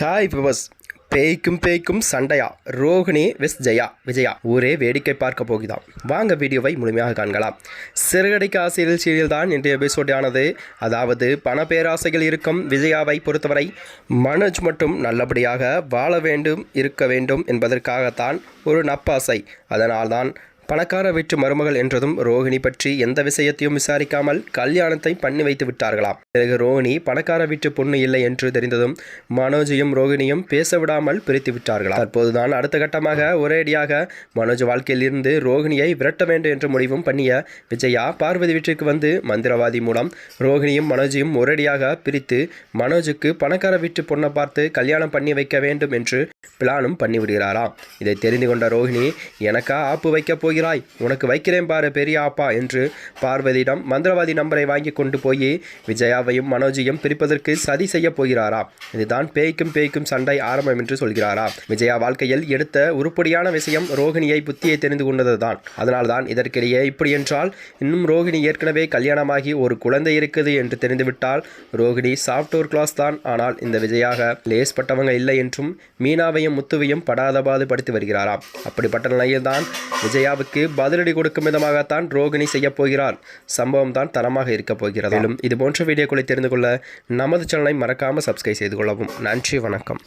Hi விவஸ். பேய்க்கும் சண்டையா? ரோகிணி வெஸ் விஜயா ஊரே வேடிக்கை பார்க்க போகுதாம். வாங்க வீடியோவை முழுமையாக காண்கலாம். சிறுகடைக்கு ஆசையில் சீரியல் தான் இன்றைய எபிசோட் ஆனது. அதாவது பண பேராசைகள் இருக்கும் விஜயாவை பொறுத்தவரை மனோஜ் மட்டும் நல்லபடியாக வாழ வேண்டும், இருக்க வேண்டும் என்பதற்காகத்தான் ஒரு நப்பாசை. அதனால்தான் பணக்கார வீட்டு மருமகள் என்றதும் ரோகிணி பற்றி எந்த விஷயத்தையும் விசாரிக்காமல் கல்யாணத்தை பண்ணி வைத்து விட்டார்களாம். பிறகு ரோகிணி பணக்கார வீட்டு பொண்ணு இல்லை என்று தெரிந்ததும் மனோஜையும் ரோகிணியும் பேச விடாமல் பிரித்து விட்டார்களாம். தற்போதுதான் அடுத்த கட்டமாக ஒரேடியாக மனோஜ் வாழ்க்கையில் இருந்து ரோகிணியை விரட்ட வேண்டும் என்ற முடிவும் பண்ணிய விஜயா பார்வதி வீட்டிற்கு வந்து மந்திரவாதி மூலம் ரோகிணியும் மனோஜையும் ஒரேடியாக பிரித்து மனோஜுக்கு பணக்கார வீட்டு பொண்ணை பார்த்து கல்யாணம் பண்ணி வைக்க வேண்டும் என்று பிளானும் பண்ணிவிடுகிறாராம். இதை தெரிந்து கொண்ட ரோகிணி, எனக்கா ஆப்பு வைக்க போகிறாய், உனக்கு வைக்கிறேன் பாரு பெரிய ஆப்பா என்று பார்வதியிடம் மந்திரவாதி நம்பரை வாங்கி கொண்டு போய் விஜயாவையும் மனோஜையும் பிரிப்பதற்கு சதி செய்ய போகிறாராம். இதுதான் பேய்க்கும் சண்டை ஆரம்பம் என்று சொல்கிறாராம். விஜயா வாழ்க்கையில் எடுத்த உருப்படியான விஷயம் ரோகிணியை புத்தியை தெரிந்து கொண்டதுதான். அதனால்தான் இதற்கிடையே இப்படி என்றால் இன்னும் ரோகிணி ஏற்கனவே கல்யாணமாகி ஒரு குழந்தை இருக்குது என்று தெரிந்துவிட்டால் ரோகிணி சாஃப்ட்வேர் கிளாஸ் தான். ஆனால் இந்த விஜயாக லேஸ்பட்டவங்க இல்லை என்றும் மீனாவையும் முத்துவையும் படாதபாது படுத்தி வருகிறாராம். அப்படிப்பட்ட நிலையில்தான் விஜயாவுக்கு பதிலடி கொடுக்கும் விதமாகத்தான் ரோகிணி செய்ய போகிறார். சம்பவம் தான் தரமாக இருக்க போகிறது. மேலும் இதுபோன்ற வீடியோக்களை தெரிந்து கொள்ள நமது சேனலை மறக்காமல் சப்ஸ்கிரைப் செய்து கொள்ளவும். நன்றி, வணக்கம்.